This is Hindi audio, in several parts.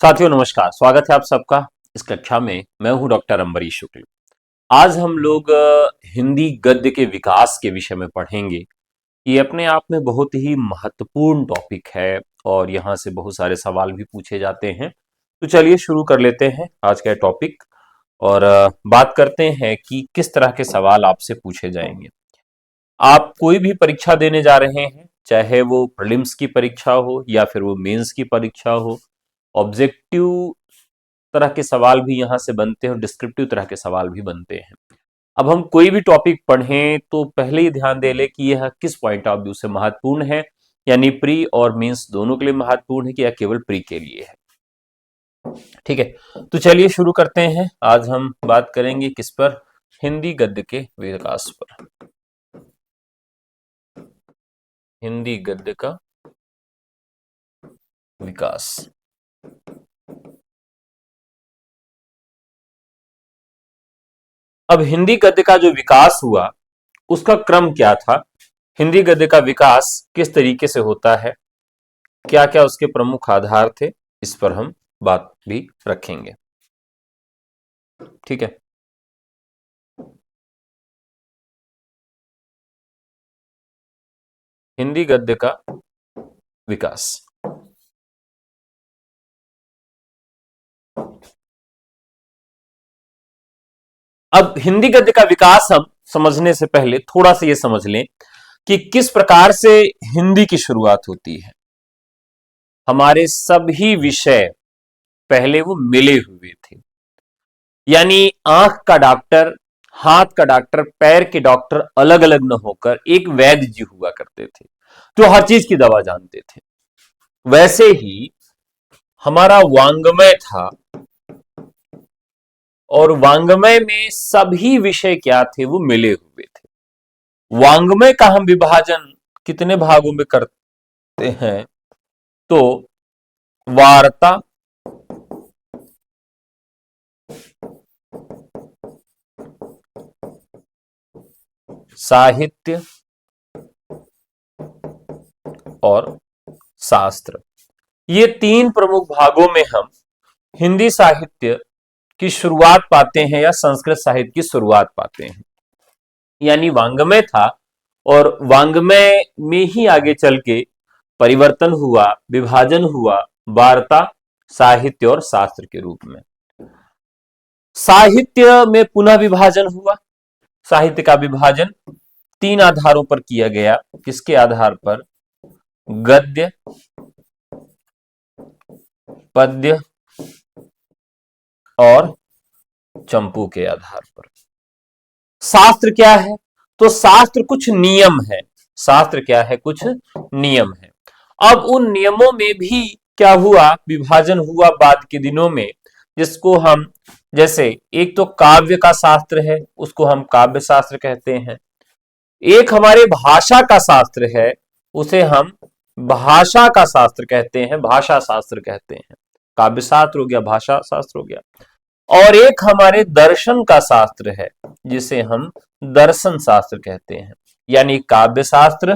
साथियों नमस्कार, स्वागत है आप सबका इस कक्षा में। मैं हूं डॉक्टर अम्बरीश शुक्ल। आज हम लोग हिंदी गद्य के विकास के विषय में पढ़ेंगे। ये अपने आप में बहुत ही महत्वपूर्ण टॉपिक है और यहाँ से बहुत सारे सवाल भी पूछे जाते हैं। तो चलिए शुरू कर लेते हैं आज का टॉपिक और बात करते हैं कि किस तरह के सवाल आपसे पूछे जाएंगे। आप कोई भी परीक्षा देने जा रहे हैं, चाहे वो प्रीलिम्स की परीक्षा हो या फिर वो मेंस की परीक्षा हो, ऑब्जेक्टिव तरह के सवाल भी यहाँ से बनते हैं और डिस्क्रिप्टिव तरह के सवाल भी बनते हैं। अब हम कोई भी टॉपिक पढ़ें तो पहले ही ध्यान दे ले कि यह किस पॉइंट ऑफ व्यू से महत्वपूर्ण है, यानी प्री और मेंस दोनों के लिए महत्वपूर्ण है कि या केवल प्री के लिए है। ठीक है, तो चलिए शुरू करते हैं। आज हम बात करेंगे किस पर? हिंदी गद्य के विकास पर। हिंदी गद्य का विकास। अब हिंदी गद्य का जो विकास हुआ उसका क्रम क्या था, हिंदी गद्य का विकास किस तरीके से होता है, क्या क्या उसके प्रमुख आधार थे, इस पर हम बात भी रखेंगे। ठीक है, हिंदी गद्य का विकास। अब हिंदी गद्य का विकास हम समझने से पहले थोड़ा सा ये समझ लें कि किस प्रकार से हिंदी की शुरुआत होती है। हमारे सभी विषय पहले वो मिले हुए थे, यानी आंख का डॉक्टर, हाथ का डॉक्टर, पैर के डॉक्टर अलग अलग न होकर एक वैद्य जी हुआ करते थे जो हर चीज की दवा जानते थे। वैसे ही हमारा वांग्मय था और वांग्मय में सभी विषय क्या थे, वो मिले हुए थे। वांग्मय का हम विभाजन कितने भागों में करते हैं? तो वार्ता, साहित्य और शास्त्र, ये तीन प्रमुख भागों में हम हिंदी साहित्य की शुरुआत पाते हैं या संस्कृत साहित्य की शुरुआत पाते हैं। यानी वांग्मय था और वांग्मय में ही आगे चल के परिवर्तन हुआ, विभाजन हुआ वार्ता, साहित्य और शास्त्र के रूप में। साहित्य में पुनः विभाजन हुआ। साहित्य का विभाजन तीन आधारों पर किया गया। किसके आधार पर? गद्य, पद्य और चंपू के आधार पर। शास्त्र क्या है? तो शास्त्र कुछ नियम है। शास्त्र क्या है? कुछ नियम है। अब उन नियमों में भी क्या हुआ? विभाजन हुआ बाद के दिनों में, जिसको हम, जैसे एक तो काव्य का शास्त्र है, उसको हम काव्य शास्त्र कहते हैं। एक हमारे भाषा का शास्त्र है, उसे हम भाषा का शास्त्र कहते हैं, भाषा शास्त्र कहते हैं। काव्य शास्त्र हो गया, भाषा शास्त्र हो गया। और एक हमारे दर्शन का शास्त्र है, जिसे हम दर्शन शास्त्र कहते हैं। यानी काव्य शास्त्र,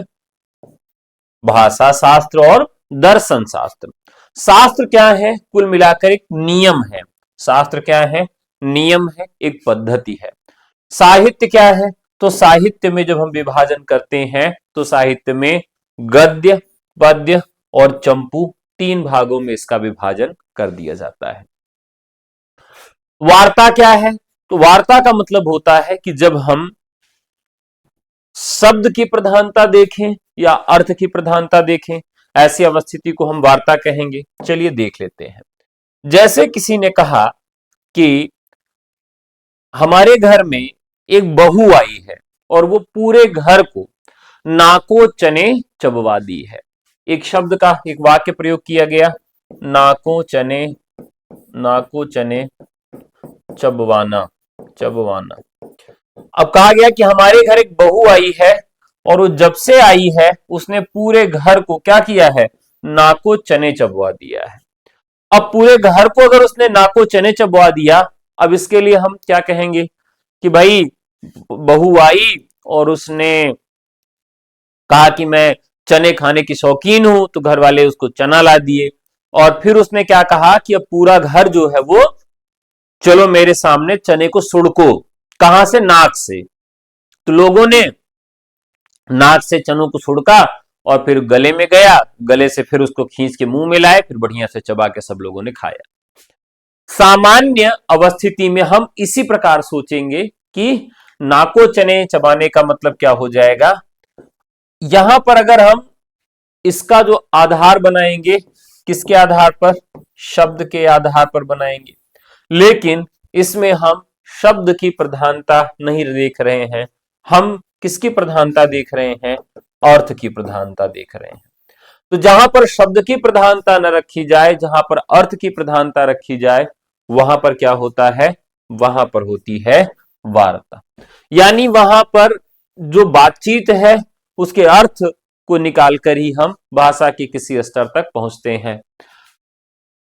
भाषा शास्त्र और दर्शन शास्त्र। शास्त्र क्या है? कुल मिलाकर एक नियम है। शास्त्र क्या है? नियम है, एक पद्धति है। साहित्य क्या है? तो साहित्य में जब हम विभाजन करते हैं तो साहित्य में गद्य, पद्य और चंपू तीन भागों में इसका विभाजन कर दिया जाता है। वार्ता क्या है? तो वार्ता का मतलब होता है कि जब हम शब्द की प्रधानता देखें या अर्थ की प्रधानता देखें, ऐसी अवस्थिति को हम वार्ता कहेंगे। चलिए देख लेते हैं। जैसे किसी ने कहा कि हमारे घर में एक बहू आई है और वो पूरे घर को नाको चने चबवा दी है। एक शब्द का एक वाक्य प्रयोग किया गया, नाको चने, नाको चने चबवाना, चबवाना। अब कहा गया कि हमारे घर एक बहू आई है और वो जब से आई है उसने पूरे घर को क्या किया है? नाको चने चबवा दिया है। अब पूरे घर को अगर उसने नाको चने चबवा दिया, अब इसके लिए हम क्या कहेंगे कि भाई बहू आई और उसने कहा कि मैं चने खाने की शौकीन हूं, तो घर वाले उसको चना ला दिए और फिर उसने क्या कहा कि अब पूरा घर जो है वो, चलो मेरे सामने चने को सुड़को। कहां से? नाक से। तो लोगों ने नाक से चनों को सुड़का और फिर गले में गया, गले से फिर उसको खींच के मुंह में लाए, फिर बढ़िया से चबा के सब लोगों ने खाया। सामान्य अवस्थिति में हम इसी प्रकार सोचेंगे कि नाको चने चबाने का मतलब क्या हो जाएगा। यहां पर अगर हम इसका जो आधार बनाएंगे, किसके आधार पर? शब्द के आधार पर बनाएंगे। लेकिन इसमें हम शब्द की प्रधानता नहीं देख रहे हैं, हम किसकी प्रधानता देख रहे हैं? अर्थ की प्रधानता देख रहे हैं। तो जहां पर शब्द की प्रधानता न रखी जाए, जहां पर अर्थ की प्रधानता रखी जाए, वहां पर क्या होता है? वहां पर होती है वार्ता। यानी वहां पर जो बातचीत है उसके अर्थ को निकालकर ही हम भाषा के किसी स्तर तक पहुंचते हैं।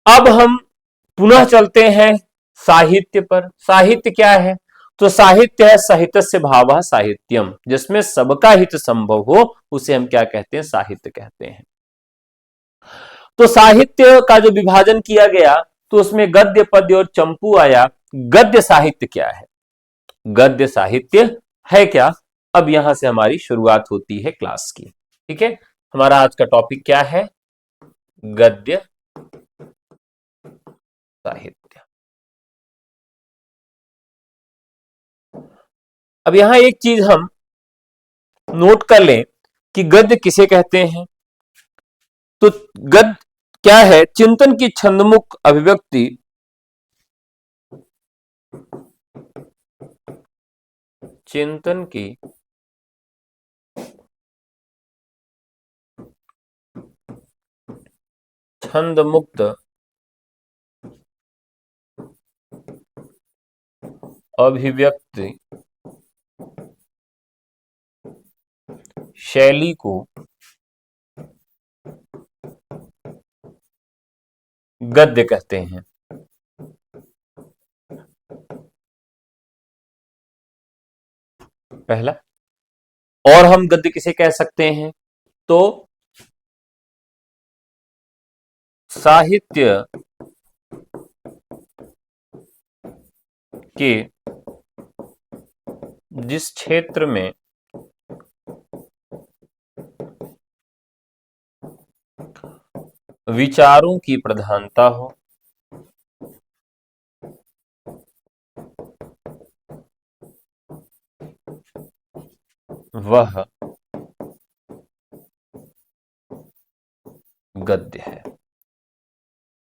अब हम पुनः चलते हैं साहित्य पर। साहित्य क्या है? तो साहित्य है साहित्यस्य भावः साहित्यम, जिसमें सबका हित संभव हो, उसे हम क्या कहते हैं? साहित्य कहते हैं। तो साहित्य का जो विभाजन किया गया तो उसमें गद्य, पद्य और चंपू आया। गद्य साहित्य क्या है? गद्य साहित्य है क्या? अब यहां से हमारी शुरुआत होती है क्लास की। ठीक है, हमारा आज का टॉपिक क्या है? गद्य साहित्य। अब यहां एक चीज हम नोट कर लें कि गद्य किसे कहते हैं। तो गद्य क्या है? चिंतन की छंदमुक्त अभिव्यक्ति, चिंतन की छंद मुक्त अभिव्यक्ति शैली को गद्य कहते हैं। पहला। और हम गद्य किसे कह सकते हैं? तो साहित्य के जिस क्षेत्र में विचारों की प्रधानता हो, वह गद्य है।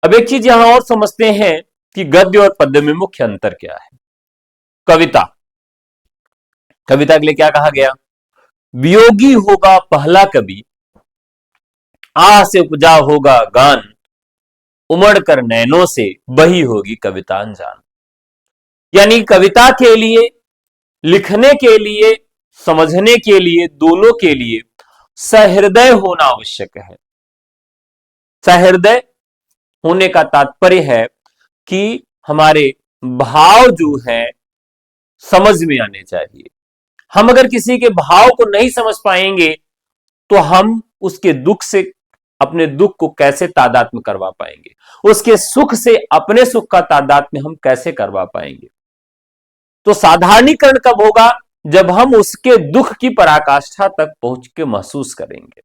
अब एक चीज यहां और समझते हैं कि गद्य और पद्य में मुख्य अंतर क्या है। कविता, कविता के लिए क्या कहा गया? वियोगी होगा पहला कवि, आह से उपजा होगा गान, उमड़ कर नैनों से बही होगी कविता अनजान। यानी कविता के लिए, लिखने के लिए, समझने के लिए, दोनों के लिए सहृदय होना आवश्यक है। सहृदय होने का तात्पर्य है कि हमारे भाव जो है समझ में आने चाहिए। हम अगर किसी के भाव को नहीं समझ पाएंगे तो हम उसके दुख से अपने दुख को कैसे तादात्म्य करवा पाएंगे, उसके सुख से अपने सुख का तादात्म्य हम कैसे करवा पाएंगे। तो साधारणीकरण कब होगा? जब हम उसके दुख की पराकाष्ठा तक पहुंच के महसूस करेंगे।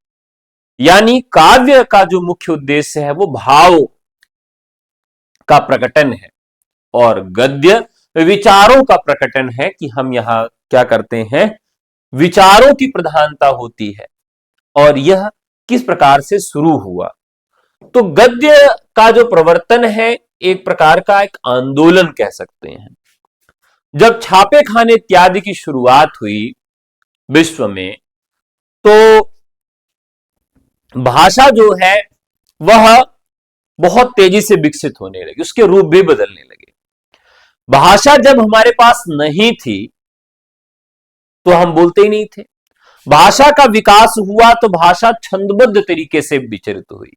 यानी काव्य का जो मुख्य उद्देश्य है वो भाव का प्रकटन है और गद्य विचारों का प्रकटन है कि हम यहां क्या करते हैं, विचारों की प्रधानता होती है और यह किस प्रकार से शुरू हुआ। तो गद्य का जो प्रवर्तन है एक प्रकार का एक आंदोलन कह सकते हैं। जब छापे खाने इत्यादि की शुरुआत हुई विश्व में तो भाषा जो है वह बहुत तेजी से विकसित होने लगी, उसके रूप भी बदलने लगे। भाषा जब हमारे पास नहीं थी तो हम बोलते ही नहीं थे। भाषा का विकास हुआ तो भाषा छंदबद्ध तरीके से विचरित हुई।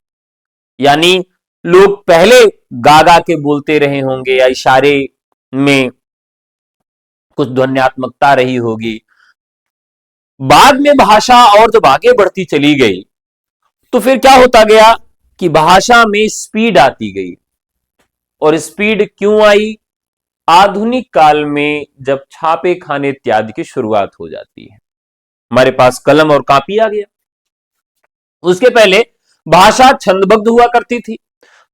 यानी लोग पहले गा गा के बोलते रहे होंगे या इशारे में कुछ ध्वन्यात्मकता रही होगी। बाद में भाषा और जब आगे बढ़ती चली गई तो फिर क्या होता गया कि भाषा में स्पीड आती गई। और स्पीड क्यों आई? आधुनिक काल में जब छापे खाने इत्यादि की शुरुआत हो जाती है, हमारे पास कलम और कापी आ गया। उसके पहले भाषा छंदबद्ध हुआ करती थी,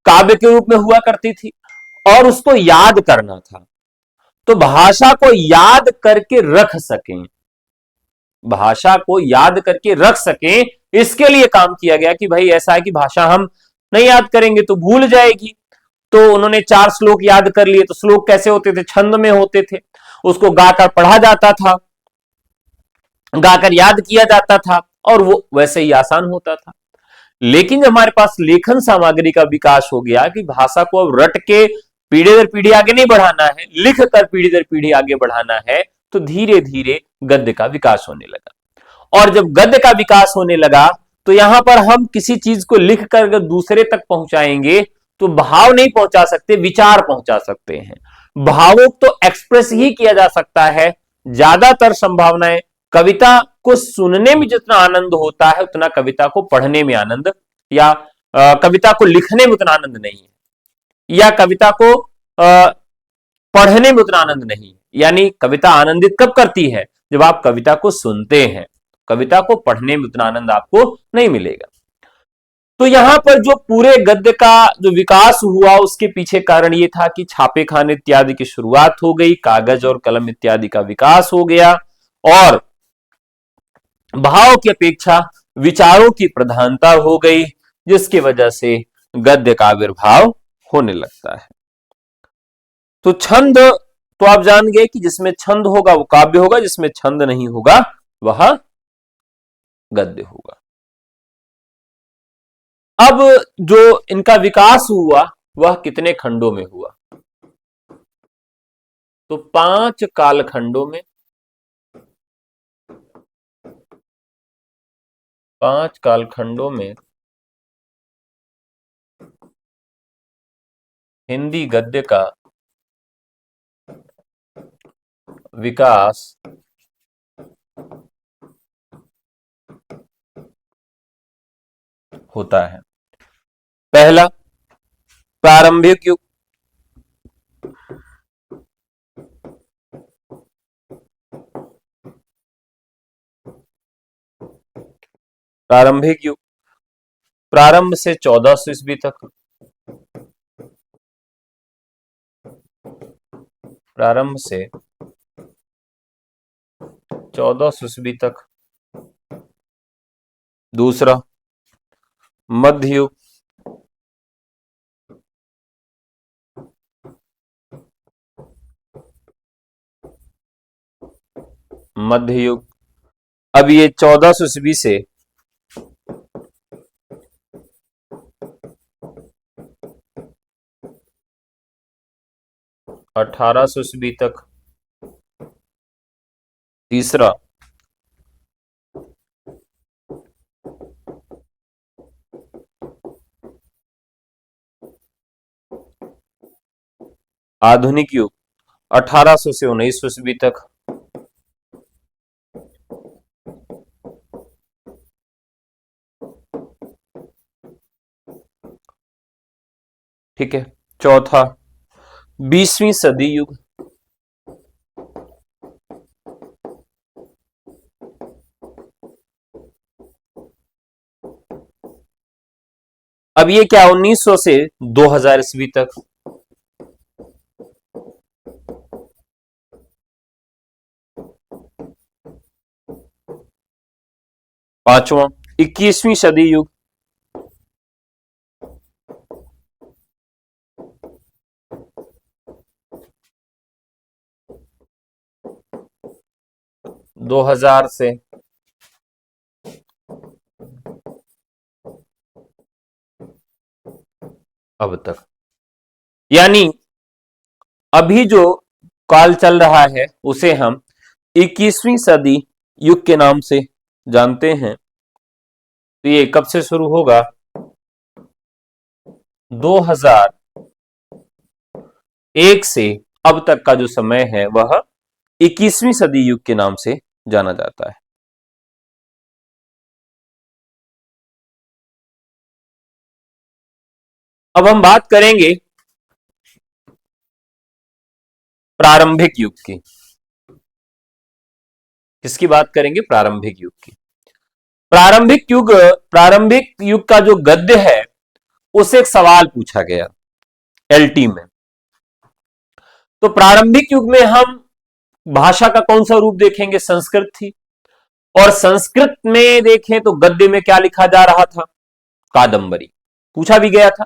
काव्य के रूप में हुआ करती थी, और उसको याद करना था। तो भाषा को याद करके रख सकें, भाषा को याद करके रख सकें, इसके लिए काम किया गया कि भाई ऐसा है कि भाषा हम नहीं याद करेंगे तो भूल जाएगी। तो उन्होंने 4 श्लोक याद कर लिए। तो श्लोक कैसे होते थे? छंद में होते थे, उसको गाकर पढ़ा जाता था, गाकर याद किया जाता था, और वो वैसे ही आसान होता था। लेकिन जब हमारे पास लेखन सामग्री का विकास हो गया कि भाषा को अब रट के पीढ़ी दर पीढ़ी आगे नहीं बढ़ाना है, लिख कर पीढ़ी दर पीढ़ी आगे बढ़ाना है, तो धीरे धीरे गद्य का विकास होने लगा। और जब गद्य का विकास होने लगा तो यहां पर हम किसी चीज को लिख कर अगर दूसरे तक पहुंचाएंगे तो भाव नहीं पहुंचा सकते, विचार पहुंचा सकते हैं। भावों तो एक्सप्रेस ही किया जा सकता है। ज्यादातर संभावनाएं कविता को सुनने में जितना आनंद होता है उतना कविता को पढ़ने में आनंद, या कविता को लिखने में उतना आनंद नहीं है, या कविता को पढ़ने में उतना आनंद नहीं है। यानी कविता आनंदित कब करती है? जब आप कविता को सुनते हैं। कविता को पढ़ने में उतना आनंद आपको नहीं मिलेगा। तो यहां पर जो पूरे गद्य का जो विकास हुआ उसके पीछे कारण यह था कि छापे खाने इत्यादि की शुरुआत हो गई, कागज और कलम इत्यादि का विकास हो गया, और भाव की अपेक्षा विचारों की प्रधानता हो गई, जिसकी वजह से गद्य का आविर्भाव होने लगता है। तो छंद तो आप जान गए कि जिसमें छंद होगा वो काव्य होगा, जिसमें छंद नहीं होगा वह गद्य होगा। अब जो इनका विकास हुआ वह कितने खंडों में हुआ? तो 5 कालखंडों में, 5 कालखंडों में हिंदी गद्य का विकास होता है। पहला, प्रारंभिक युग। प्रारंभिक युग प्रारंभ से 1400 ईस्वी तक, प्रारंभ से 1400 ईस्वी तक। दूसरा, मध्य युग। मध्य युग अब ये 1400 ईस्वी से 1800 ईस्वी तक। तीसरा, आधुनिक युग 1800 से 1900 ईस्वी तक। ठीक है। चौथा, 20वीं सदी युग। अब ये क्या, 1900 से 2000 ईस्वी तक। पांचवा, 21वीं सदी युग। दो हजार से अब तक। यानी अभी जो काल चल रहा है उसे हम 21वीं सदी युग के नाम से जानते हैं। तो ये कब से शुरू होगा? 2001 से अब तक का जो समय है वह 21वीं सदी युग के नाम से जाना जाता है। अब हम बात करेंगे प्रारंभिक युग की। किसकी बात करेंगे? प्रारंभिक युग की। प्रारंभिक युग का जो गद्य है उससे एक सवाल पूछा गया एलटी में। तो प्रारंभिक युग में हम भाषा का कौन सा रूप देखेंगे? संस्कृत थी। और संस्कृत में देखें तो गद्य में क्या लिखा जा रहा था? कादंबरी। पूछा भी गया था।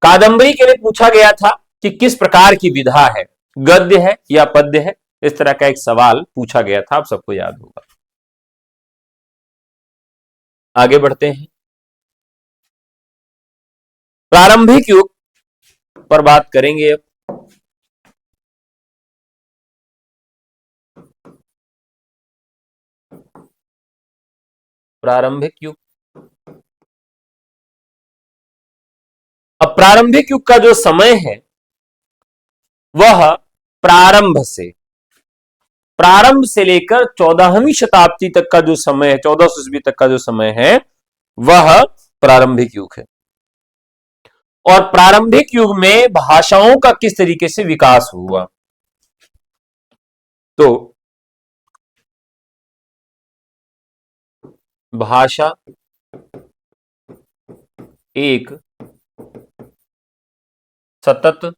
कादंबरी के लिए पूछा गया था कि किस प्रकार की विधा है, गद्य है या पद्य है। इस तरह का एक सवाल पूछा गया था, आप सबको याद होगा। आगे बढ़ते हैं। प्रारंभिक युग पर बात करेंगे अब। प्रारंभिक युग। अब प्रारंभिक युग का जो समय है वह प्रारंभ से लेकर 14वीं शताब्दी तक का जो समय है, 1400 ईस्वी तक का जो समय है वह प्रारंभिक युग है। और प्रारंभिक युग में भाषाओं का किस तरीके से विकास हुआ? तो भाषा एक सतत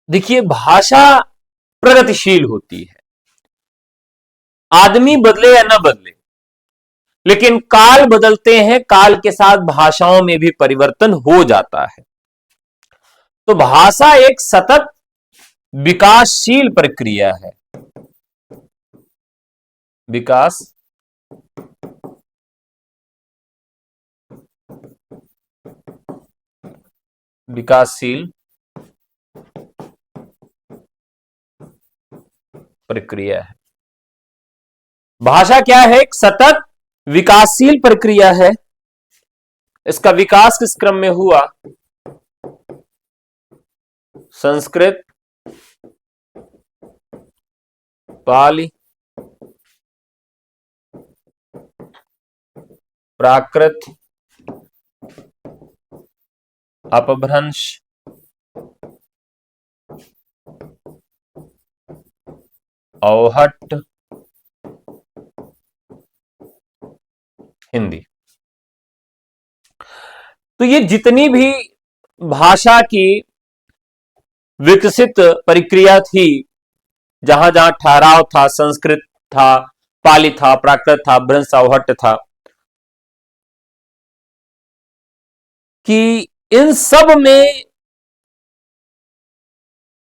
देखिए, भाषा प्रगतिशील होती है। आदमी बदले या ना बदले, लेकिन काल बदलते हैं, काल के साथ भाषाओं में भी परिवर्तन हो जाता है। तो भाषा एक सतत विकासशील प्रक्रिया है। विकास विकासशील प्रक्रिया है। भाषा क्या है? एक सतत विकासशील प्रक्रिया है। इसका विकास किस क्रम में हुआ? संस्कृत, पाली, प्राकृत, अपभ्रंश, औहट, हिंदी। तो ये जितनी भी भाषा की विकसित प्रक्रिया थी, जहां जहां ठहराव था, संस्कृत था, पाली था, प्राकृत था, भ्रंश, औहट था, कि इन सब में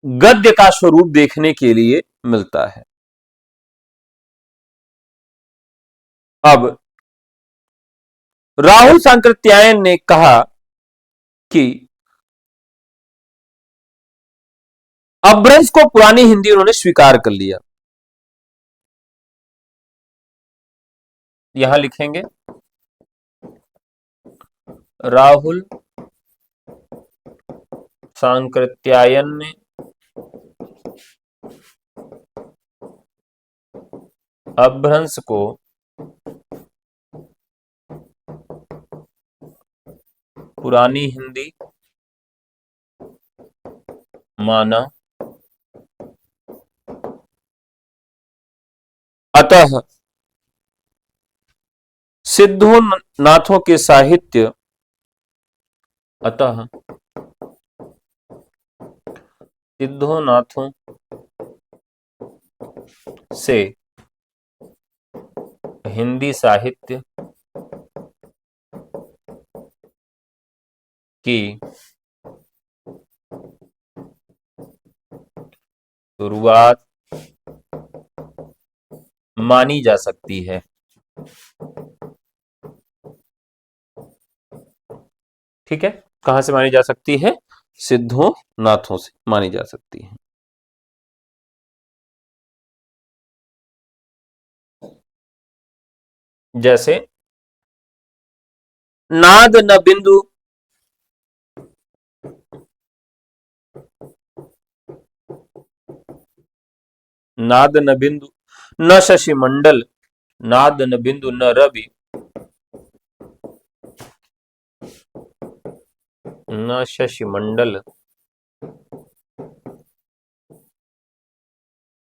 गद्य का स्वरूप देखने के लिए मिलता है। अब राहुल सांकृत्यायन ने कहा कि अपभ्रंश को पुरानी हिंदी उन्होंने स्वीकार कर लिया। यहां लिखेंगे राहुल सांकृत्यायन ने अपभ्रंश को पुरानी हिंदी माना, अतः सिद्धों नाथों के साहित्य अतः सिद्धों नाथों से हिंदी साहित्य की शुरुआत मानी जा सकती है। ठीक है, कहां से मानी जा सकती है? सिद्धों नाथों से मानी जा सकती है। जैसे नाद न बिंदु, नाद न बिंदु न शशि मंडल, नाद न बिंदु न रवि, न शशि मंडल,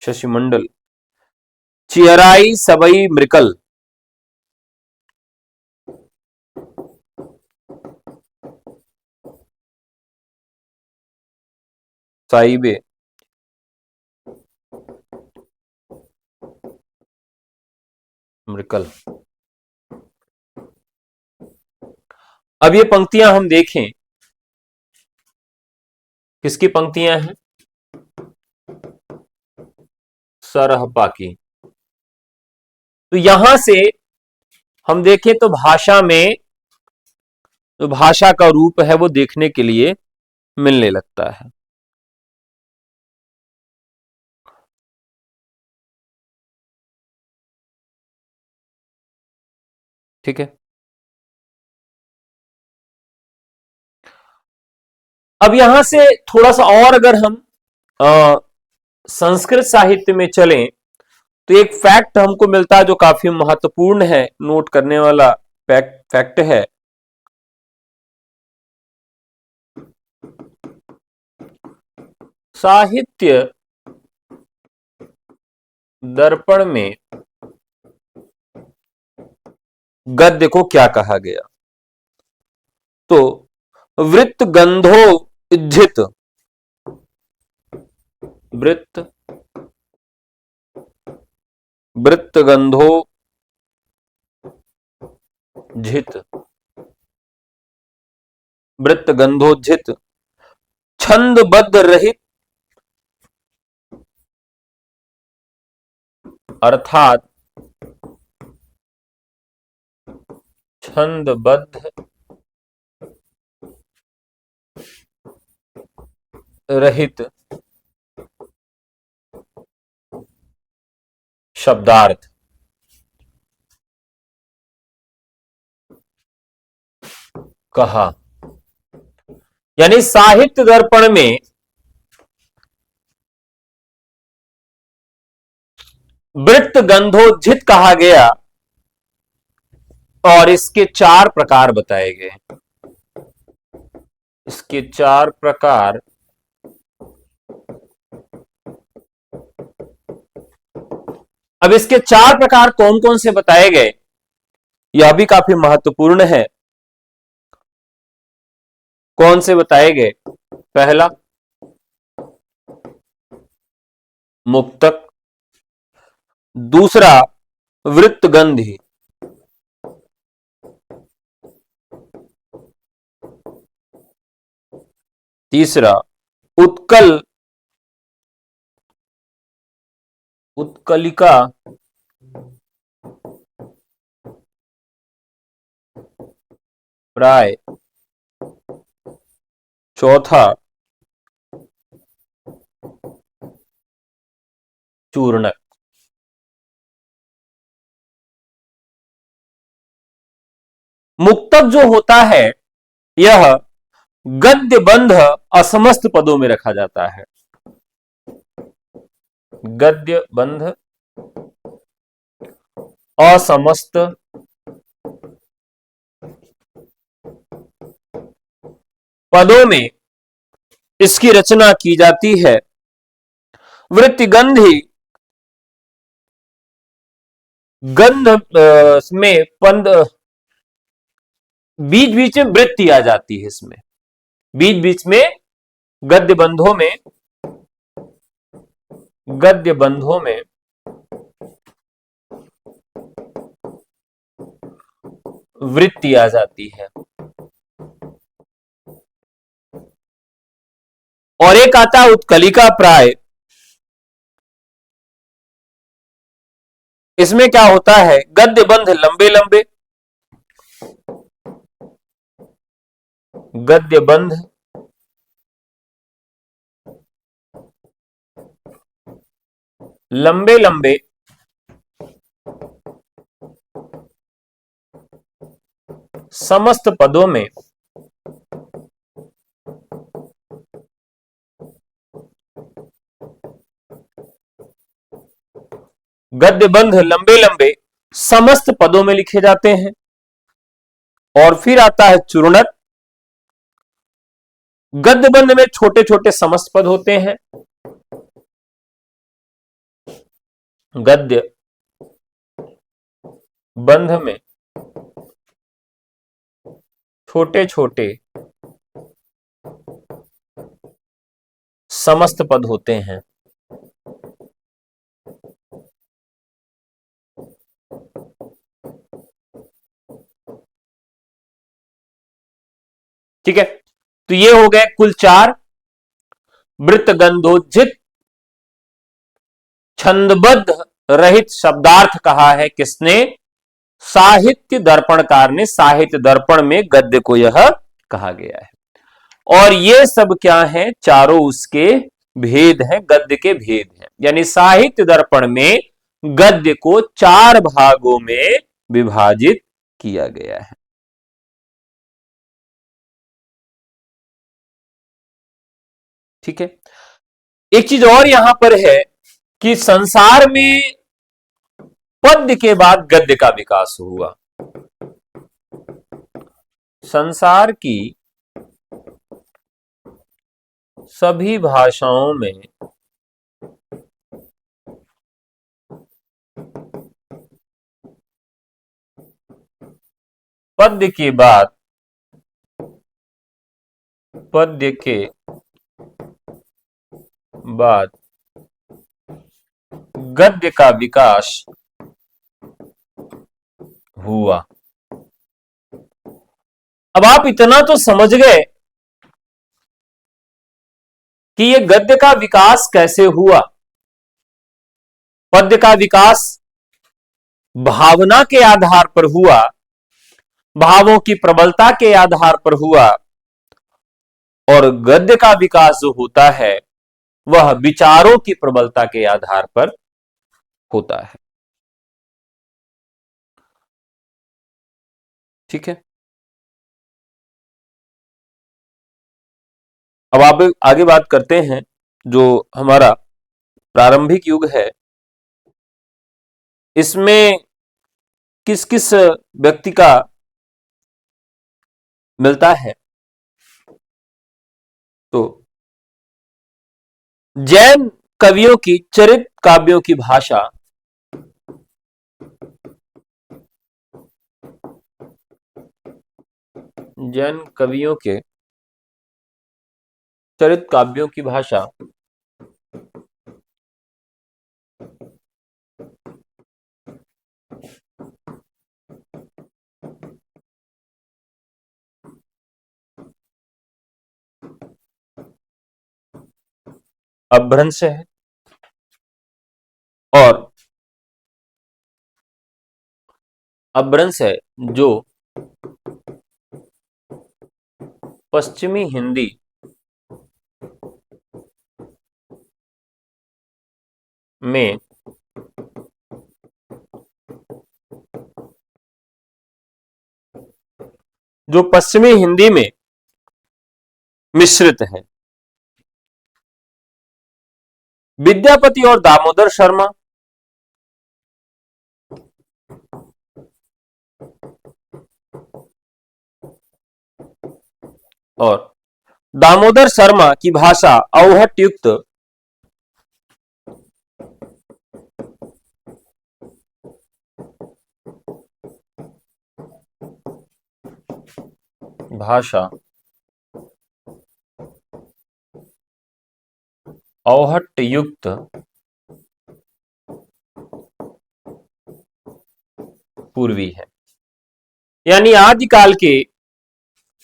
शशि मंडल, चिहराई सबई मृकल, साइबे, मृकल। अब ये पंक्तियां हम देखें, किसकी पंक्तियां हैं? सरहपा की। तो यहां से हम देखें तो भाषा में, जो भाषा का रूप है वो देखने के लिए मिलने लगता है। ठीक है। अब यहां से थोड़ा सा और अगर हम संस्कृत साहित्य में चलें तो एक फैक्ट हमको मिलता है जो काफी महत्वपूर्ण है, नोट करने वाला फैक्ट है। साहित्य दर्पण में गद्य को क्या कहा गया? तो वृत्त गंधो इज्जित, वृत्त वृत्त गंधो झित, वृत्त गंधोज्झित, छंदबद्ध रहित, अर्थात छंदबद्ध रहित शब्दार्थ। कहा यानी साहित्य दर्पण में वृत्त गंधोज्झित कहा गया और इसके 4 प्रकार बताए गए। इसके 4 प्रकार अब इसके 4 प्रकार कौन कौन से बताए गए, यह भी काफी महत्वपूर्ण है। कौन से बताए गए? पहला मुक्तक, दूसरा वृत्तगंधी, तीसरा उत्कल उत्कलिका, प्राय, चौथा चूर्णक। मुक्तक जो होता है यह गद्य बंध असमस्त पदों में रखा जाता है। गद्य बंध असमस्त पदों में इसकी रचना की जाती है। वृत्तिगंधी गंध में पंद, बीच बीच में वृत्ति आ जाती है। इसमें बीच बीच में गद्य बंधों में वृत्ति आ जाती है। और एक आता है उत्कलिका प्राय। इसमें क्या होता है? गद्य बंध लंबे लंबे, गद्य बंध लंबे लंबे समस्त पदों में गद्य बंध लंबे लंबे समस्त पदों में लिखे जाते हैं। और फिर आता है चूर्णक। गद्य बंध में छोटे छोटे समस्त पद होते हैं। गद्य बंध में छोटे छोटे समस्त पद होते हैं। ठीक है, तो ये हो गए कुल 4। वृत्तगंधोज्झित छंदबद्ध रहित शब्दार्थ कहा है किसने? साहित्य दर्पणकार ने। साहित्य दर्पण में गद्य को यह कहा गया है। और ये सब क्या है? चारों उसके भेद हैं, गद्य के भेद हैं। यानी साहित्य दर्पण में गद्य को 4 भागों में विभाजित किया गया है। ठीक है, एक चीज और यहां पर है कि संसार में पद्य के बाद गद्य का विकास हुआ। संसार की सभी भाषाओं में पद्य के बाद गद्य का विकास हुआ। अब आप इतना तो समझ गए कि यह गद्य का विकास कैसे हुआ। पद्य का विकास भावना के आधार पर हुआ, भावों की प्रबलता के आधार पर हुआ। और गद्य का विकास जो होता है वह विचारों की प्रबलता के आधार पर होता है। ठीक है, अब आप आगे बात करते हैं। जो हमारा प्रारंभिक युग है, इसमें किस किस व्यक्ति का मिलता है? तो जैन कवियों की चरित काव्यों की भाषा जैन कवियों के चरित काव्यों की भाषा अपभ्रंश है। और अपभ्रंश है जो पश्चिमी हिंदी में मिश्रित है। विद्यापति और दामोदर शर्मा और दामोदर शर्मा की भाषा अवहट युक्त भाषा अवहट युक्त पूर्वी है। यानी आदिकाल के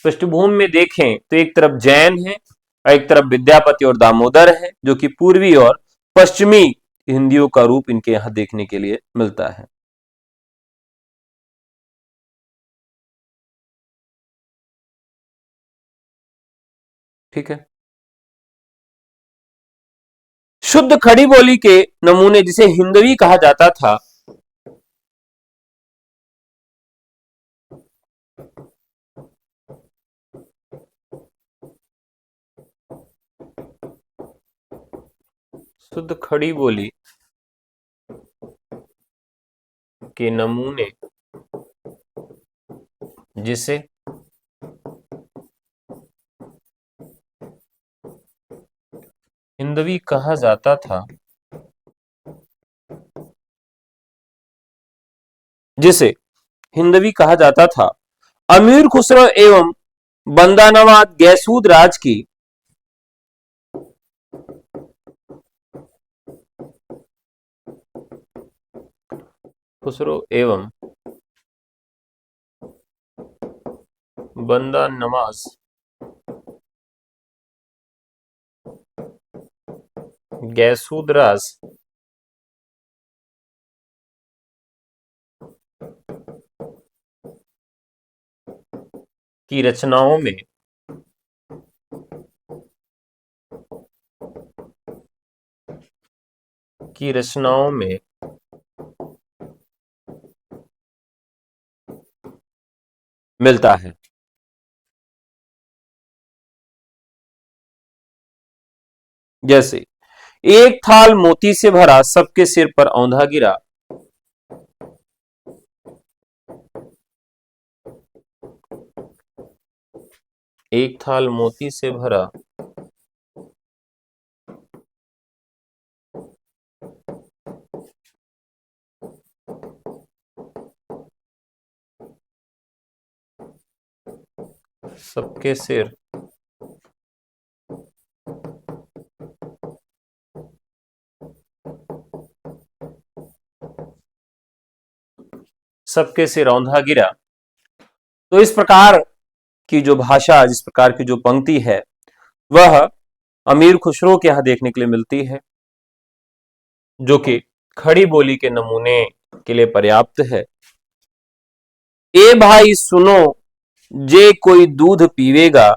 पृष्ठभूमि में देखें तो एक तरफ जैन है और एक तरफ विद्यापति और दामोदर है, जो कि पूर्वी और पश्चिमी हिंदियों का रूप इनके यहां देखने के लिए मिलता है। ठीक है, शुद्ध खड़ी बोली के नमूने जिसे हिंदवी कहा जाता था, शुद्ध खड़ी बोली के नमूने जिसे हिंदवी कहा जाता था, जिसे हिंदवी कहा जाता था, अमीर खुसरो एवं बंदा नवाब गैसूद राज की खुसरो एवं बंदा नवाज गैसूद राज की रचनाओं में मिलता है। जैसे एक थाल मोती से भरा, सबके सिर पर औंधा गिरा। एक थाल मोती से भरा, सबके सिर औंधा गिरा। तो इस प्रकार की जो भाषा, जिस प्रकार की जो पंक्ति है, वह अमीर खुसरो के यहां देखने के लिए मिलती है, जो कि खड़ी बोली के नमूने के लिए पर्याप्त है। ए भाई सुनो, जे कोई दूध पीवेगा,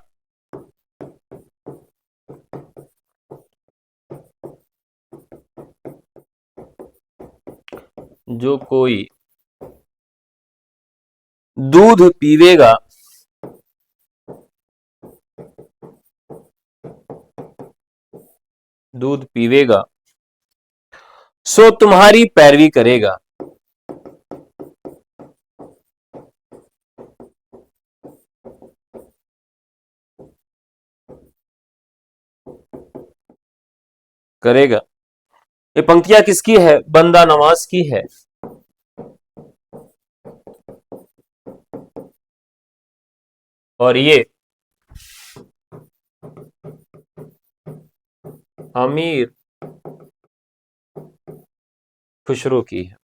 जो कोई दूध पीवेगा, दूध पीवेगा, सो तुम्हारी पैरवी करेगा। करेगा। ये पंक्तियां किसकी है? बंदा नवाज की है। और ये अमीर खुसरो की है।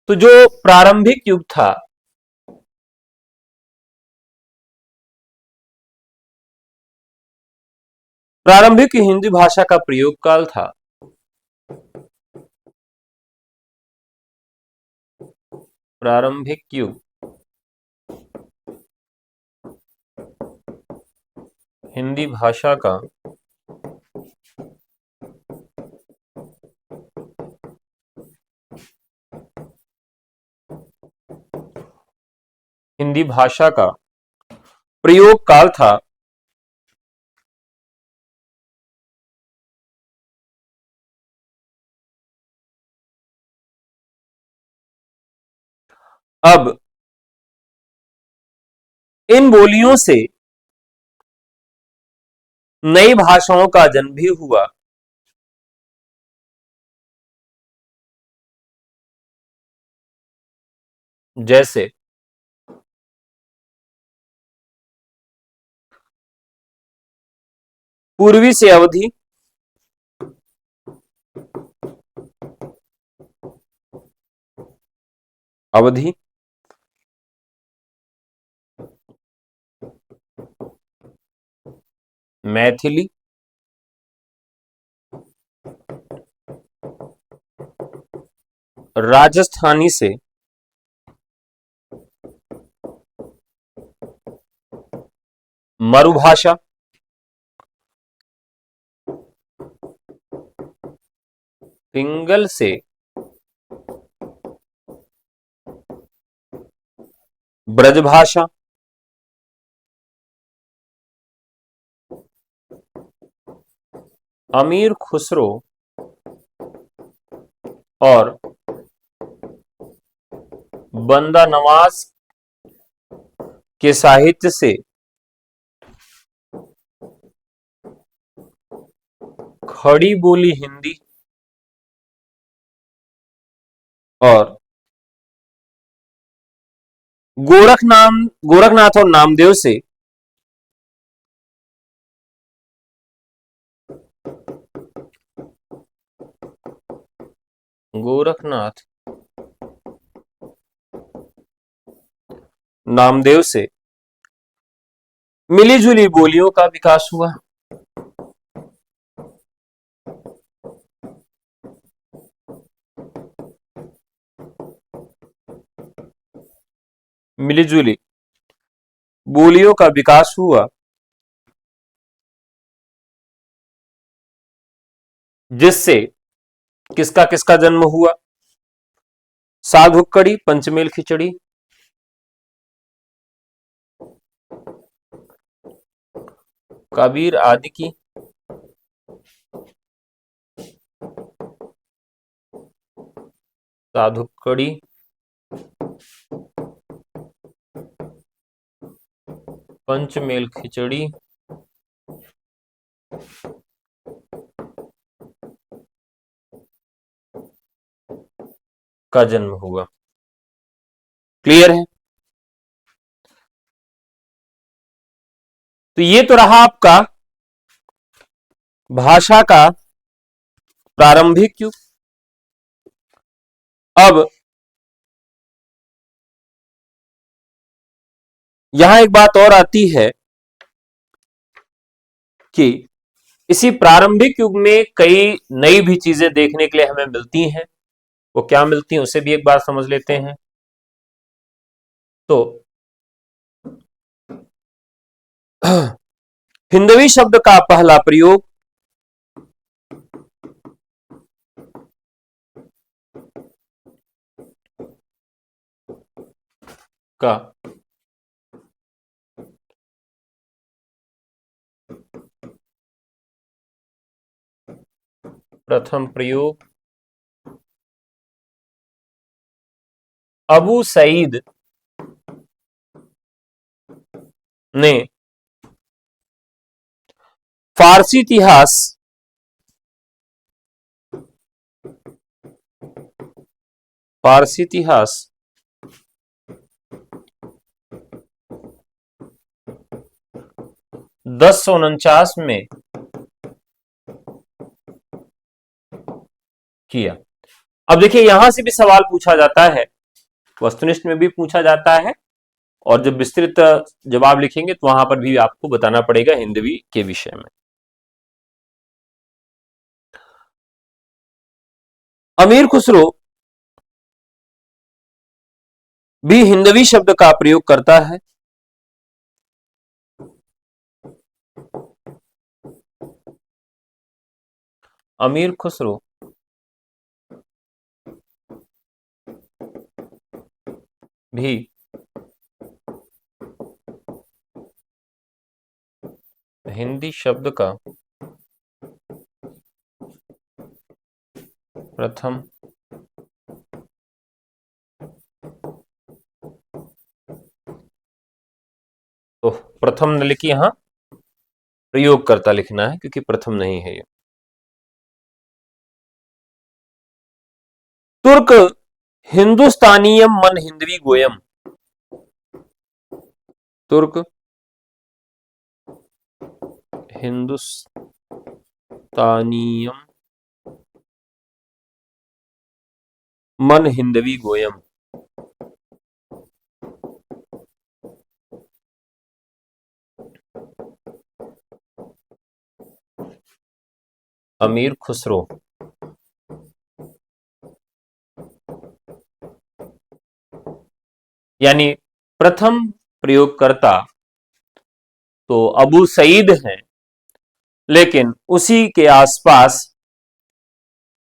तो जो प्रारंभिक युग था, प्रारंभिक हिंदी भाषा का प्रयोग काल था, प्रारंभिक युग हिंदी भाषा का हिंदी भाषा का प्रयोग काल था। अब इन बोलियों से नई भाषाओं का जन्म भी हुआ। जैसे पूर्वी से अवधि, अवधि, मैथिली, राजस्थानी से मरुभाषा, पिंगल से ब्रजभाषा, अमीर खुसरो और बंदा नवाज के साहित्य से खड़ी बोली हिंदी और गोरखनाथ और नामदेव से गोरखनाथ नामदेव से मिली जुली बोलियों का विकास हुआ। मिली जुली बोलियों का विकास हुआ जिससे किसका किसका जन्म हुआ? साधुक्कड़ी, पंचमेल खिचड़ी, कबीर आदि की साधुक्कड़ी, पंचमेल खिचड़ी का जन्म हुआ। क्लियर है? तो ये तो रहा आपका भाषा का प्रारंभिक युग। अब यहां एक बात और आती है कि इसी प्रारंभिक युग में कई नई भी चीजें देखने के लिए हमें मिलती हैं। वो क्या मिलती हैं उसे भी एक बार समझ लेते हैं। तो हिंदवी शब्द का पहला प्रयोग का प्रथम प्रयोग अबू सईद ने फारसी इतिहास फारसी इतिहास 1049 में किया। अब देखिए यहां से भी सवाल पूछा जाता है, वस्तुनिष्ठ में भी पूछा जाता है, और जब विस्तृत जवाब लिखेंगे तो वहां पर भी आपको बताना पड़ेगा हिंदवी के विषय में। अमीर खुसरो भी हिंदवी शब्द का प्रयोग करता है। अमीर खुसरो भी हिंदी शब्द का प्रथम तो प्रथम न लिखिए, यहां प्रयोगकर्ता लिखना है क्योंकि प्रथम नहीं है ये। तुर्क हिंदुस्तानियम मन हिंदवी गोयम। तुर्क हिंदुस्तानियम मन हिंदवी गोयम। अमीर खुसरो यानी प्रथम प्रयोगकर्ता तो अबू सईद हैं, लेकिन उसी के आसपास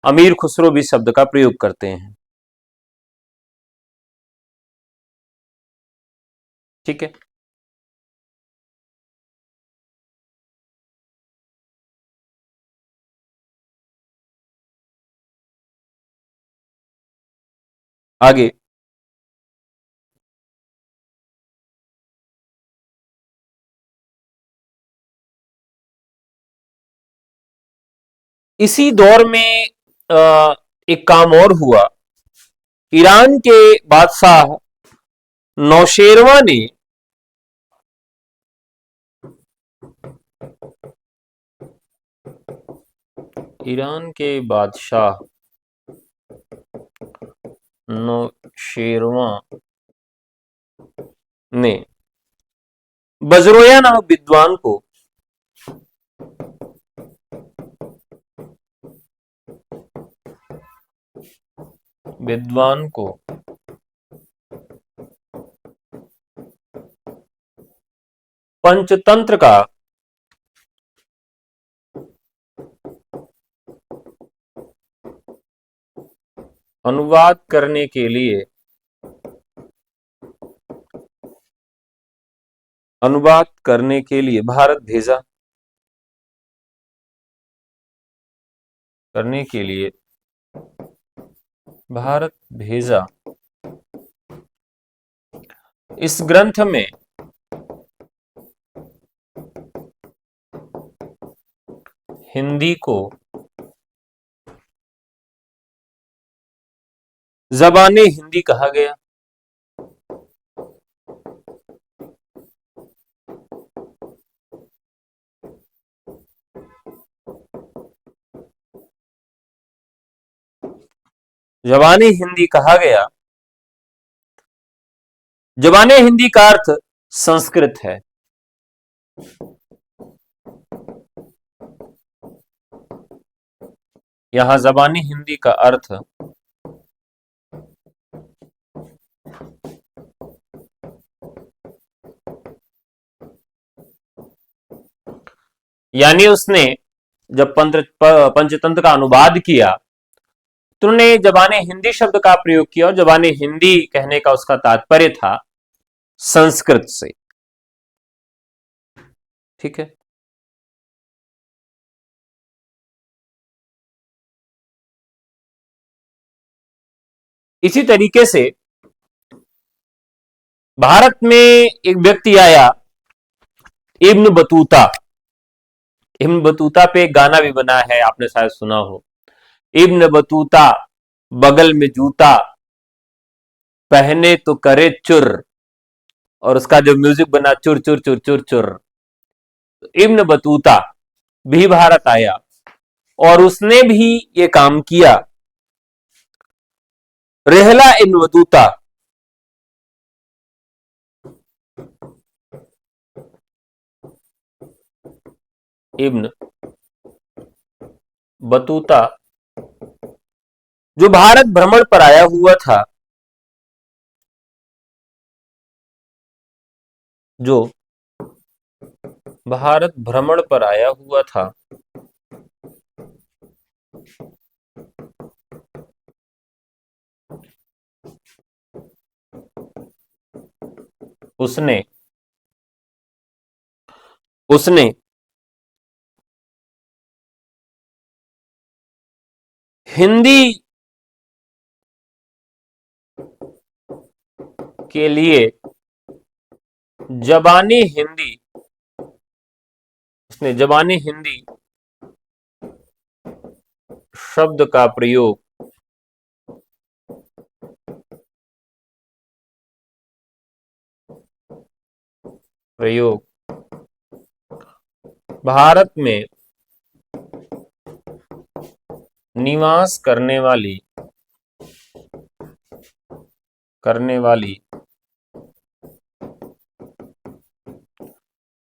अमीर खुसरो भी शब्द का प्रयोग करते हैं। ठीक है। आगे, इसी दौर में एक काम और हुआ। ईरान के बादशाह नौशेरवा ने ईरान के बादशाह नौशेरवा ने बजरोया नामक विद्वान को पंचतंत्र का अनुवाद करने के लिए भारत भेजा। करने के लिए भारत भेजा। इस ग्रंथ में हिंदी को ज़बाने हिंदी कहा गया। ज़बाने हिंदी कहा गया। ज़बाने हिंदी का अर्थ संस्कृत है। यहां ज़बानी हिंदी का अर्थ यानी उसने जब पंचतंत्र का अनुवाद किया तो उन्होंने ज़बाने हिंदी शब्द का प्रयोग किया, और ज़बाने हिंदी कहने का उसका तात्पर्य था संस्कृत से। ठीक है। इसी तरीके से भारत में एक व्यक्ति आया, इब्न बतूता। इब्न बतूता पे एक गाना भी बना है, आपने शायद सुना हो। इब्न बतूता बगल में जूता, पहने तो करे चुर, और उसका जो म्यूजिक बना चुर चुर चुर चुर चुर। इब्न बतूता भी भारत आया और उसने भी ये काम किया। Rihla Ibn Battuta Ibn Battuta जो भारत भ्रमण पर आया हुआ था, जो भारत भ्रमण पर आया हुआ था, उसने उसने हिंदी के लिए ज़बानी हिंदी उसने ज़बानी हिंदी शब्द का प्रयोग भारत में निवास करने वाली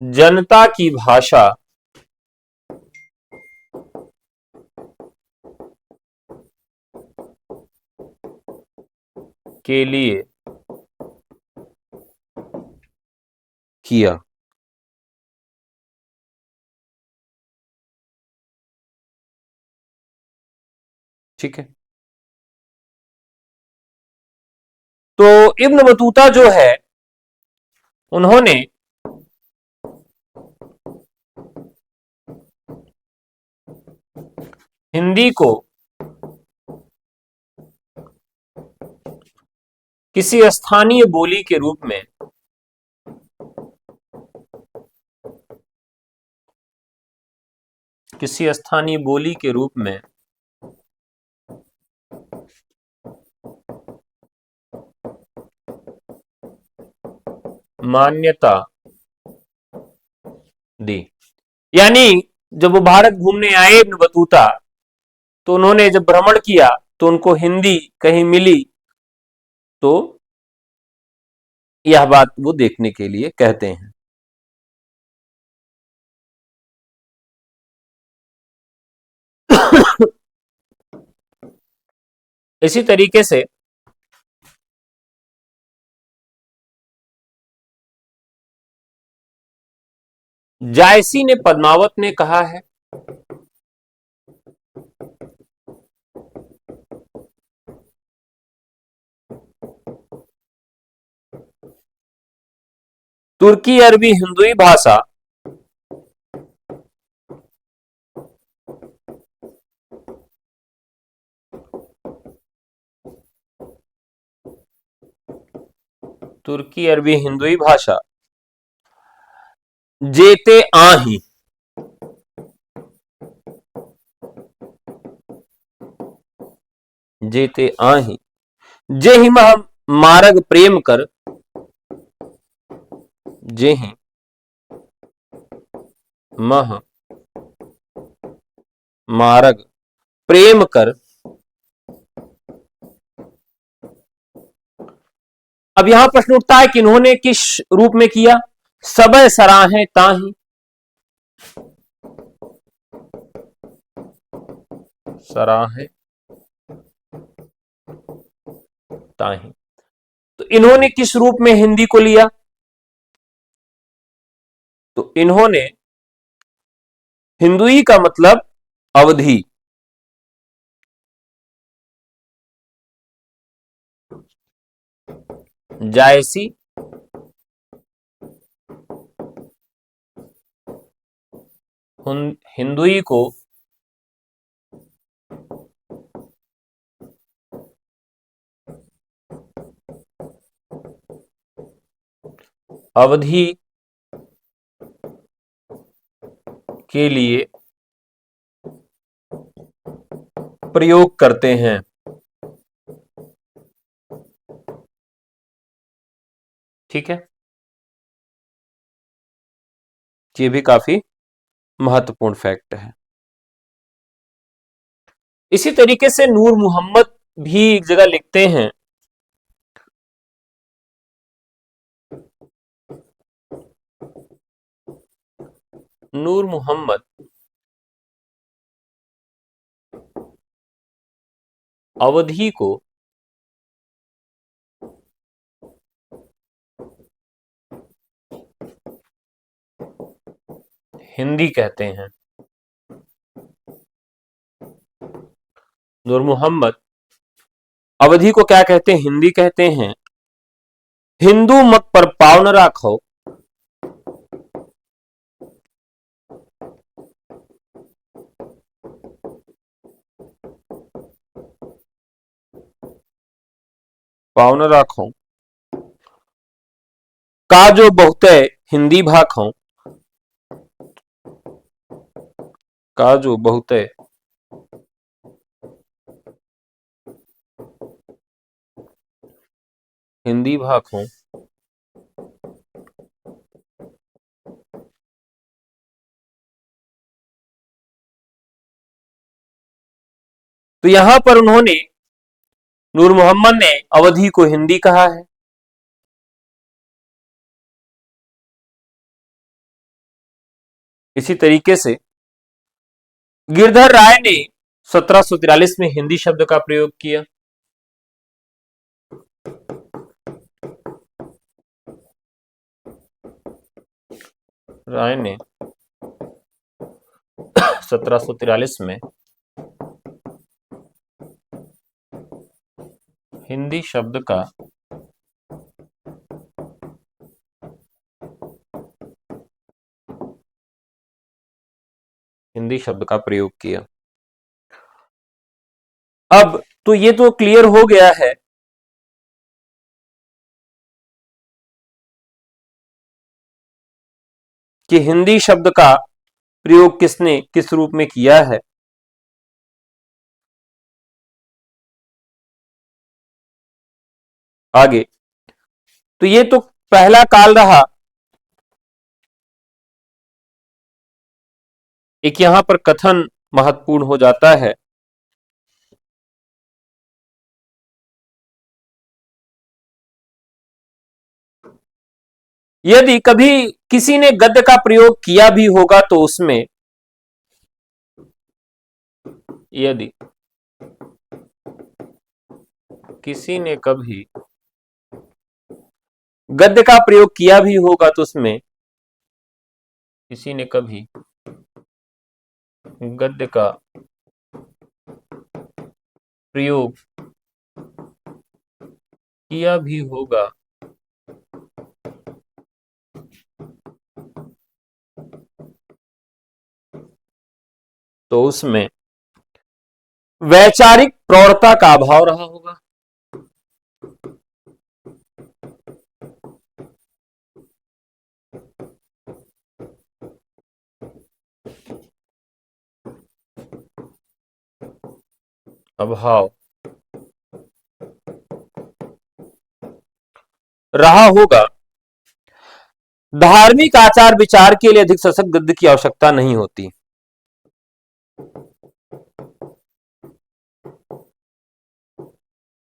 जनता की भाषा के लिए किया। ठीक है। तो इब्न बतूता जो है, उन्होंने हिंदी को किसी स्थानीय बोली के रूप में किसी स्थानीय बोली के रूप में मान्यता दी। यानी जब वो भारत घूमने आए इब्न बतूता, तो उन्होंने जब भ्रमण किया तो उनको हिंदी कहीं मिली, तो यह बात वो देखने के लिए कहते हैं। इसी तरीके से जायसी ने पद्मावत ने कहा है तुर्की अरबी हिंदुई भाषा तुर्की अरबी हिंदुई भाषा जेते आही जेते आही जेहि मह मारग प्रेम कर जेहि मह मारग प्रेम कर। अब यहां प्रश्न उठता है कि इन्होंने किस रूप में किया। सबय सराहे ताही, सराहे ताही, तो इन्होंने किस रूप में हिंदी को लिया? तो इन्होंने हिंदुई का मतलब अवधि, जायसी हिंदुई को अवधि के लिए प्रयोग करते हैं। ठीक है, ये भी काफी महत्वपूर्ण फैक्ट है। इसी तरीके से नूर मोहम्मद भी एक जगह लिखते हैं, नूर मोहम्मद अवधि को हिंदी कहते हैं। नूर मोहम्मद अवधि को क्या कहते हैं? हिंदी कहते हैं। हिंदू मत पर पाव न राखो, पाव न राखो, का जो बहुते हिंदी भाखो, का जो बहुते हिंदी भाखो, तो यहां पर उन्होंने, नूर मोहम्मद ने अवधि को हिंदी कहा है। इसी तरीके से गिरधर राय ने 1743 में हिंदी शब्द का प्रयोग किया। राय ने 1743 में हिंदी शब्द का प्रयोग किया। अब तो ये तो क्लियर हो गया है कि हिंदी शब्द का प्रयोग किसने किस रूप में किया है? आगे, तो ये तो पहला काल रहा। एक यहां पर कथन महत्वपूर्ण हो जाता है। यदि कभी किसी ने गद्य का प्रयोग किया भी होगा तो उसमें, यदि किसी ने कभी गद्य का प्रयोग किया भी होगा तो उसमें, किसी ने कभी गद्य का प्रयोग किया भी होगा तो उसमें वैचारिक प्रौढ़ता का अभाव रहा होगा। अभाव रहा होगा। धार्मिक आचार विचार के लिए अधिक सशक्त गद्य की आवश्यकता नहीं होती,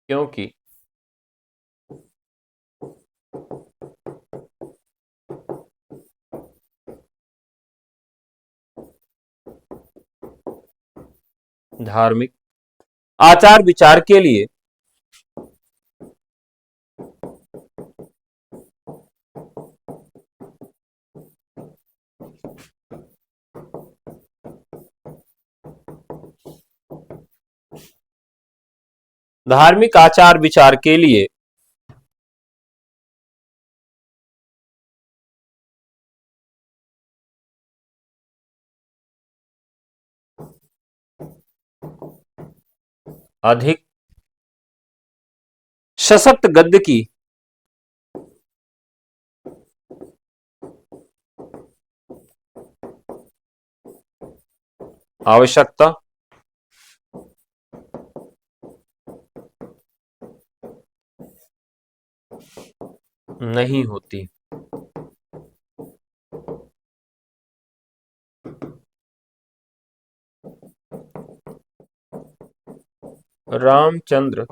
क्योंकि धार्मिक आचार विचार के लिए धार्मिक आचार विचार के लिए अधिक सशक्त गद्य की आवश्यकता नहीं होती। रामचंद्र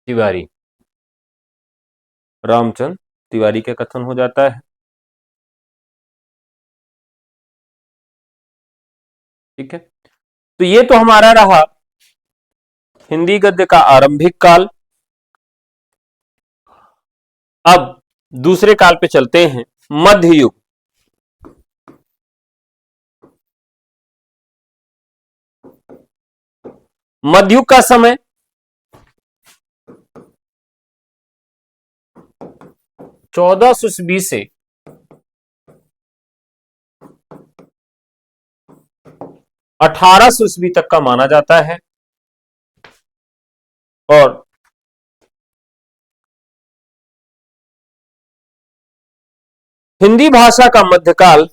तिवारी, रामचंद्र तिवारी का कथन हो जाता है। ठीक है, तो ये तो हमारा रहा हिंदी गद्य का आरंभिक काल। अब दूसरे काल पे चलते हैं, मध्य युग। मध्ययुग का समय 1400 ईस्वी से 1800 ईस्वी तक का माना जाता है, और हिंदी भाषा का मध्यकाल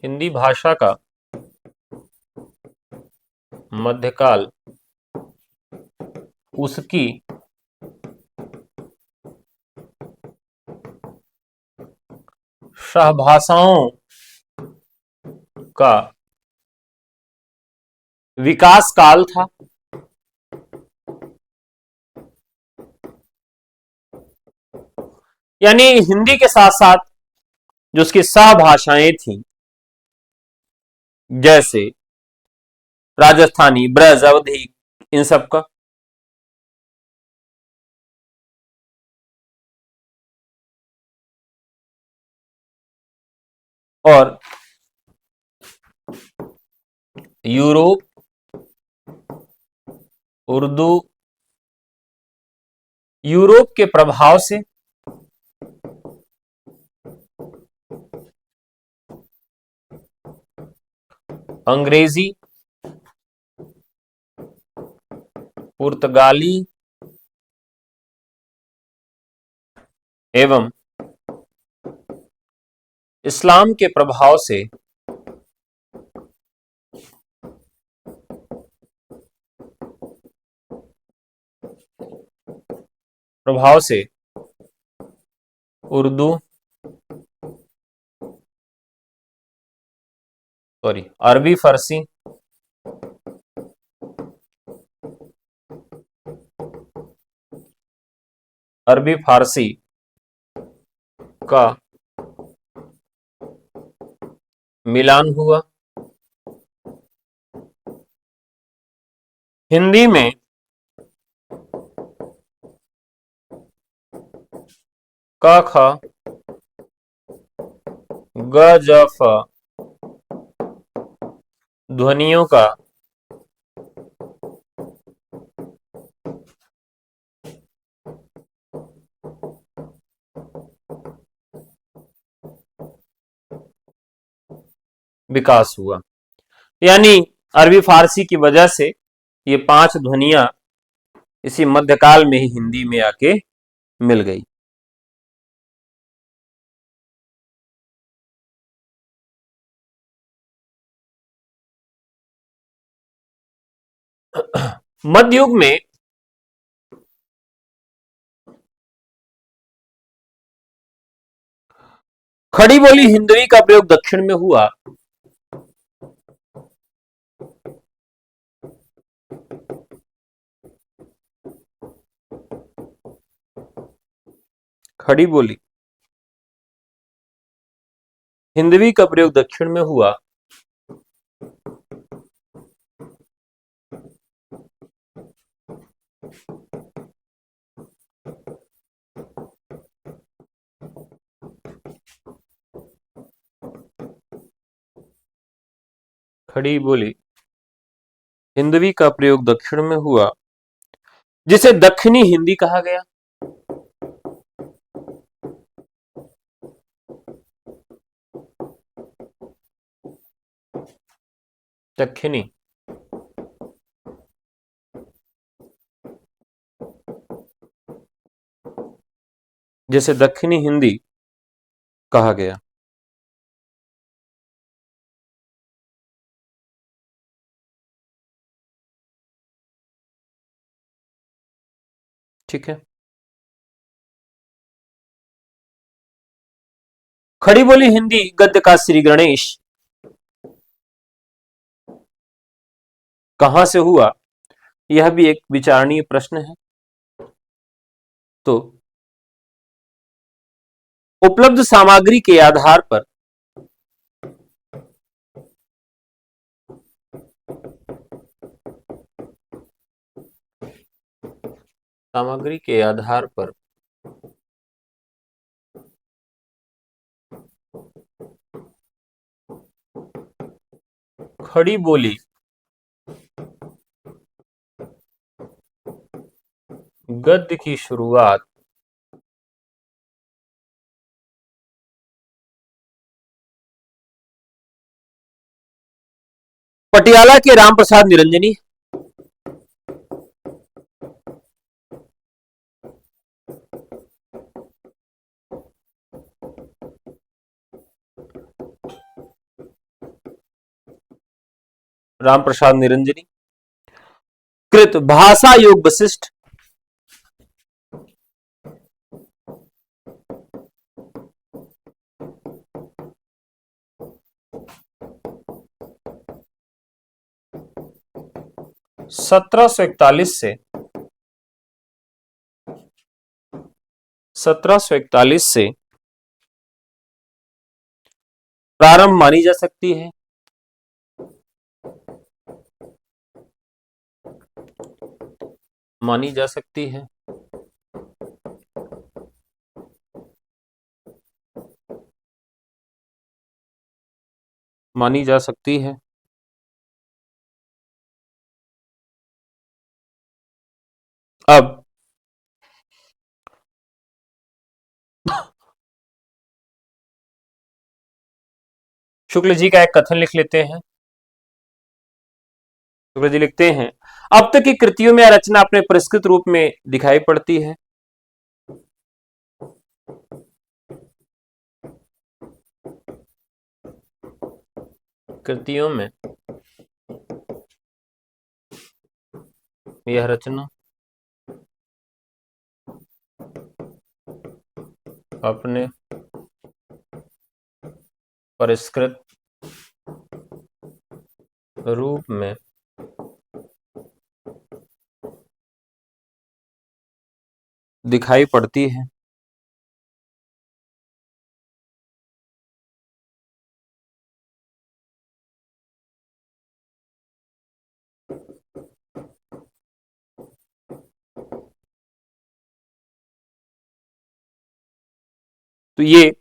हिंदी भाषा का मध्यकाल उसकी सहभाषाओं का विकास काल था। यानी हिंदी के साथ साथ जो उसकी सहभाषाएं थी, जैसे राजस्थानी, ब्रज, अवधी, इन सब का, और यूरोप, उर्दू, यूरोप के प्रभाव से अंग्रेजी, पुर्तगाली एवं इस्लाम के प्रभाव से उर्दू सॉरी अरबी फारसी का मिलान हुआ। हिंदी में क ख ग ज फ ध्वनियों का विकास हुआ। यानी अरबी फारसी की वजह से ये 5 ध्वनियां इसी मध्यकाल में ही हिंदी में आके मिल गई। मध्य युग में खड़ी बोली हिंदवी का प्रयोग दक्षिण में हुआ। खड़ी बोली हिंदवी का प्रयोग दक्षिण में हुआ। खड़ी बोली हिंदवी का प्रयोग दक्षिण में हुआ, जिसे दक्षिणी हिंदी कहा गया। दक्षिणी जिसे दक्षिणी हिंदी कहा गया। ठीक है। खड़ी बोली हिंदी गद्य का श्री गणेश कहां से हुआ, यह भी एक विचारणीय प्रश्न है। तो उपलब्ध सामग्री के आधार पर खड़ी बोली गद्य की शुरुआत पटियाला के रामप्रसाद निरंजनी कृत भाषा योग वशिष्ठ सत्रह सौ इकतालीस से प्रारंभ मानी जा सकती है। मानी जा सकती है। मानी जा सकती है। अब शुक्ल जी का एक कथन लिख लेते हैं। शुक्ल जी लिखते हैं, अब तक की कृतियों में रचना अपने परिष्कृत रूप में दिखाई पड़ती है। कृतियों में यह रचना अपने परिष्कृत रूप में दिखाई पड़ती है। तो ये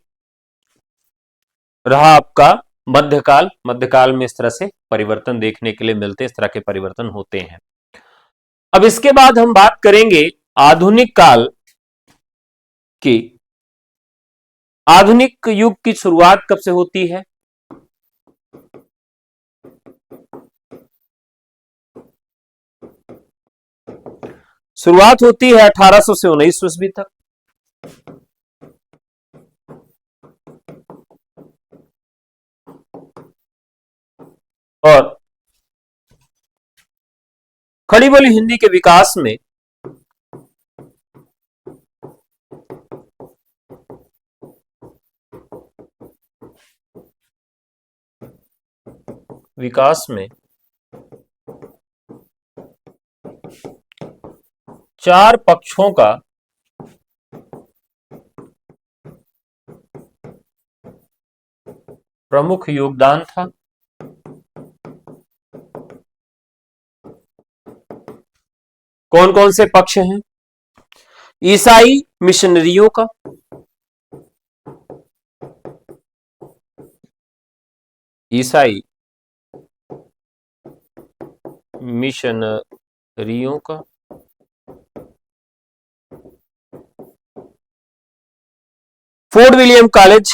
रहा आपका मध्यकाल। मध्यकाल में इस तरह से परिवर्तन देखने के लिए मिलते हैं, इस तरह के परिवर्तन होते हैं। अब इसके बाद हम बात करेंगे आधुनिक काल की। आधुनिक युग की शुरुआत कब से होती है? शुरुआत होती है 1800 से 1900 ईस्वी तक। और खड़ी बोली हिंदी के विकास में चार पक्षों का प्रमुख योगदान था। कौन कौन से पक्ष हैं? ईसाई मिशनरियों का, ईसाई मिशनरियों का, fort William college,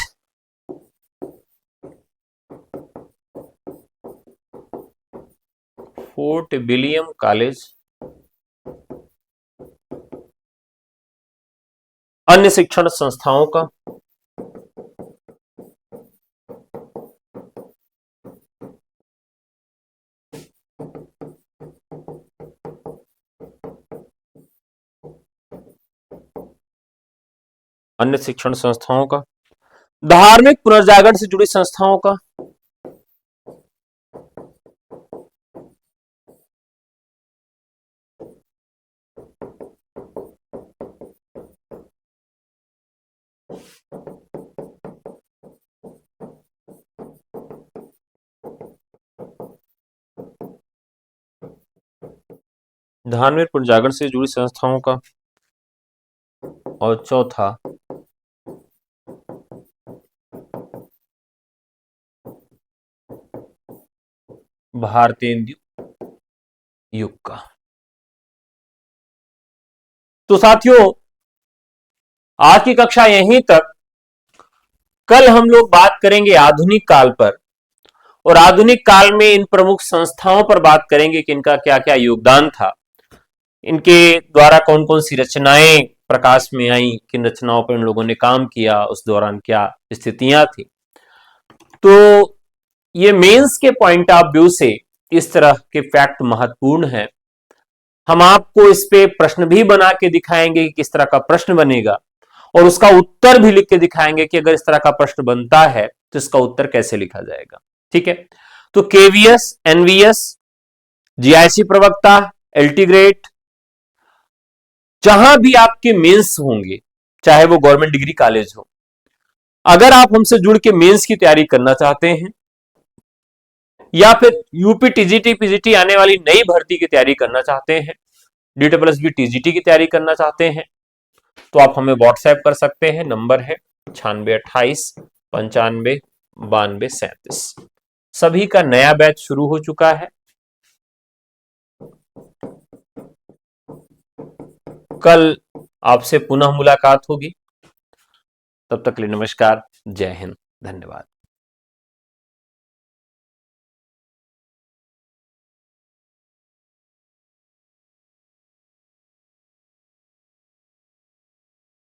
fort William college, अन्य शिक्षण संस्थाओं का, अन्य शिक्षण संस्थाओं का, धार्मिक पुनर्जागरण से जुड़ी संस्थाओं का, धार्मिक पुनर्जागरण से जुड़ी संस्थाओं का, और चौथा भारतीय युग का। तो साथियों, आज की कक्षा यहीं तक। कल हम लोग बात करेंगे आधुनिक काल पर, और आधुनिक काल में इन प्रमुख संस्थाओं पर बात करेंगे कि इनका क्या क्या योगदान था, इनके द्वारा कौन कौन सी रचनाएं प्रकाश में आई, किन रचनाओं पर इन लोगों ने काम किया, उस दौरान क्या स्थितियां थी। तो ये मेंस के पॉइंट ऑफ व्यू से इस तरह के फैक्ट महत्वपूर्ण है। हम आपको इस पे प्रश्न भी बना के दिखाएंगे कि किस तरह का प्रश्न बनेगा, और उसका उत्तर भी लिख के दिखाएंगे कि अगर इस तरह का प्रश्न बनता है तो इसका उत्तर कैसे लिखा जाएगा। ठीक है, तो केवीएस, एनवीएस, जीआईसी प्रवक्ता, एल्टीग्रेट, जहां भी आपके मेंस होंगे, चाहे वो गवर्नमेंट डिग्री कॉलेज हो, अगर आप हमसे जुड़ के मेंस की तैयारी करना चाहते हैं, या फिर यूपी टीजीटी पीजीटी आने वाली नई भर्ती की तैयारी करना चाहते हैं, DSSB टीजीटी की तैयारी करना चाहते हैं, तो आप हमें व्हाट्सएप कर सकते हैं। नंबर है 9628959237। सभी का नया बैच शुरू हो चुका है। कल आपसे पुनः मुलाकात होगी। तब तक के लिए नमस्कार, जय हिंद, धन्यवाद।